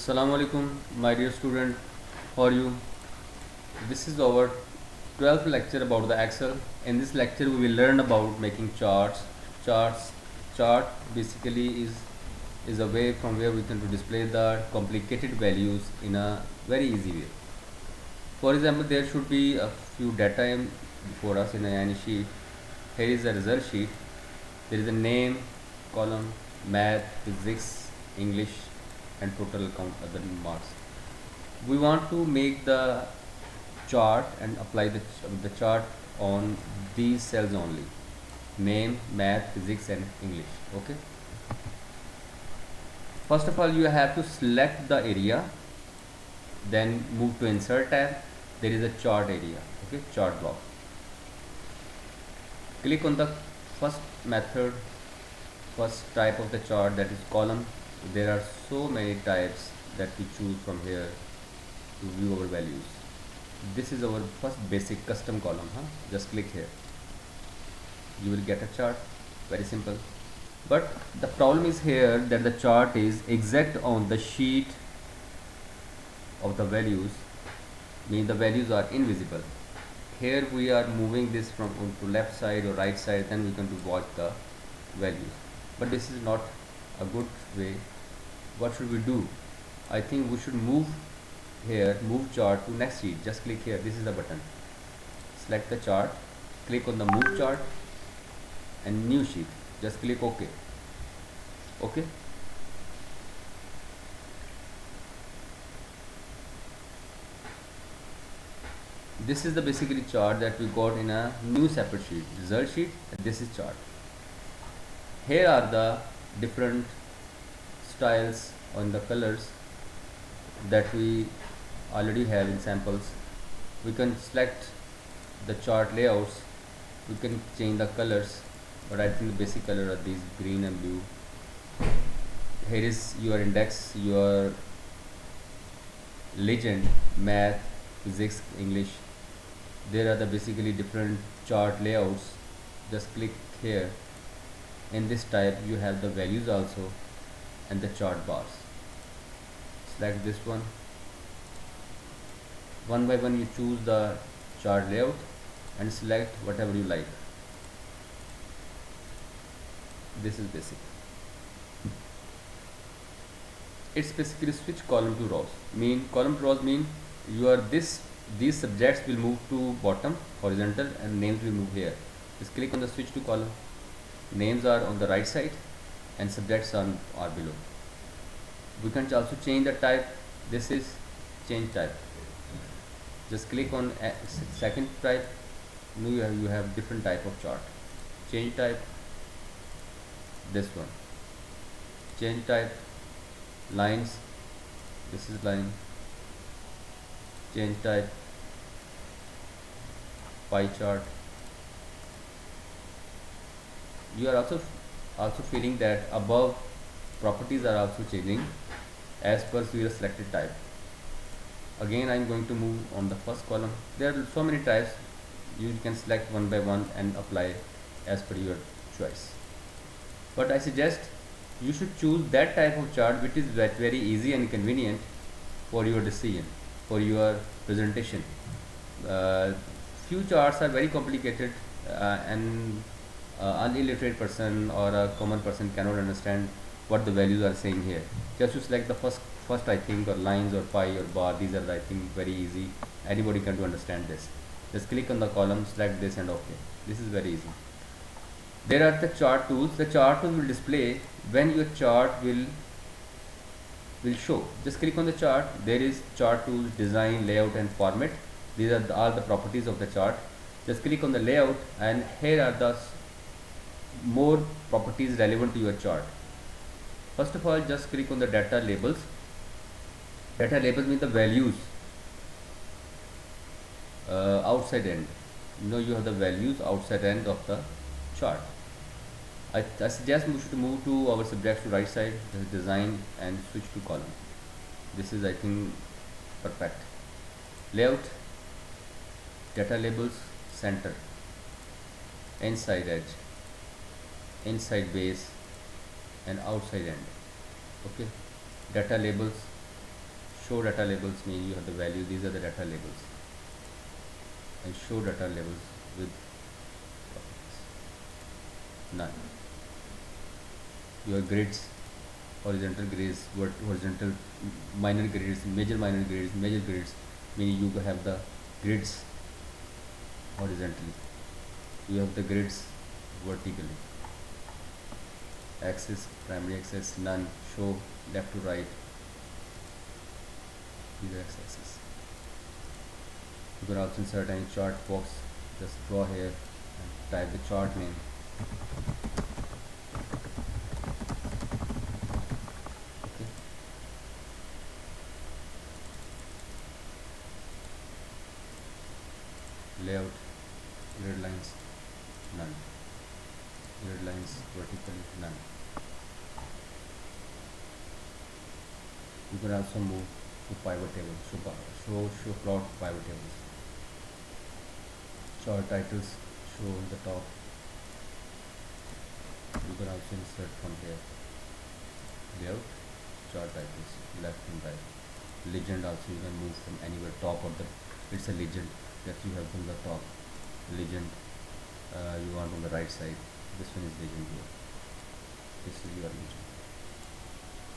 Assalamu alaikum, my dear student. How are you? This is our 12th lecture about the Excel. In this lecture, we will learn about making charts. Charts, chart basically is a way from where we can to display the complicated values in a very easy way. For example, there should be a few data before us in any sheet. Here is a result sheet. There is a name column, math, physics, English, and total count other marks. We want to make the chart and apply the chart on these cells only: name, math, physics, and English. Okay, first of all you have to select the area, then move to insert tab. There is a chart area. Okay, chart block. Click on the first method, first type of the chart, that is column. There are so many types that we choose from here to view our values. This is our first basic custom column. Just click here, you will get a chart. Very simple. But the problem is here that the chart is exact on the sheet of the values, mean the values are invisible. Here we are moving this from to left side or right side, then we can to watch the values. But this is not a good way. What should we do? I think we should move here, move chart to next sheet. Just click here, this is the button. Select the chart, click on the move chart and new sheet. Just click OK. Okay. This is the basically chart that we got in a new separate sheet, result sheet. This is chart. Here are the different styles on the colors that we already have in samples. We can select the chart layouts, we can change the colors, but I think the basic color are these green and blue. Here is your index, your legend, math, physics, English. There are the basically different chart layouts. Just click here. In this type you have the values also and the chart bars. Select this one. One by one you choose the chart layout and select whatever you like. This is basic. It's basically switch column to rows. Column to rows mean these subjects will move to bottom horizontal and names will move here. Just click on the switch to column. Names are on the right side and subjects are below. We can also change the type. This is change type. Just click on second type. Now you have different type of chart. Change type, this one. Change type, lines, this is line. Change type, pie chart. You are also feeling that above properties are also changing as per your selected type. Again I am going to move on the first column. There are so many types, you can select one by one and apply as per your choice. But I suggest you should choose that type of chart which is very easy and convenient for your decision, for your presentation. Few charts are very complicated and an illiterate person or a common person cannot understand what the values are saying here. Just to select the first I think, or lines or pie or bar. These are I think very easy. Anybody can to understand this. Just click on the column, select this and OK. This is very easy. There are the chart tools. The chart tool will display when your chart will show. Just click on the chart. There is chart tools, design, layout and format. These are all the properties of the chart. Just click on the layout and here are the more properties relevant to your chart. First of all, just click on the data labels. Data labels mean the values outside end. You have the values outside end of the chart. I suggest we should move to our subjects to right side, design and switch to column. This is I think perfect. Layout, data labels, center, inside edge, inside base and outside end. Okay, data labels, Show data labels mean you have the value, these are the data labels, and show data labels with none. Your grids, horizontal grids, horizontal minor grids, major grids, meaning you have the grids horizontally, you have the grids vertically. Axis, primary axis, none, show, left to right, these are x-axis. You can also insert any chart box, just draw here and type the chart name. Okay. Layout, grid lines, none. Grid lines vertically, none. You can also move to pivot table, show plot pivot tables. Chart titles, show on the top. You can also insert from here. Layout, chart titles, left and right. Legend also you can move from anywhere, top or the, it's a legend that you have from the top. Legend you want on the right side. This one is legend here. This is your legend.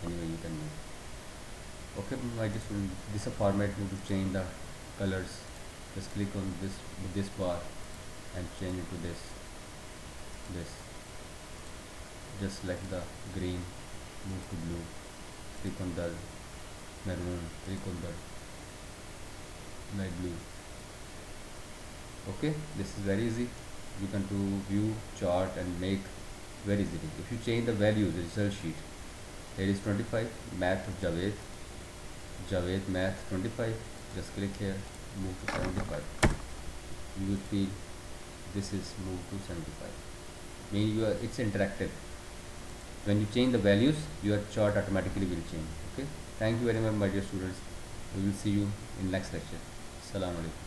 Anyway you can move. Okay, my dear student, this is a format to change the colors. Just click on this bar and change it to this. Just like the green, move to blue. Click on the maroon, click on the light blue. Okay, this is very easy. You can do view chart and make very easily. If you change the value, the result sheet, here is 25 math of Javed math 25, just click here, move to 75. You will feel this is moved to 75. Meaning it's interactive. When you change the values, your chart automatically will change. Okay. Thank you very much, my dear students. We will see you in next lecture. Assalamu alaikum.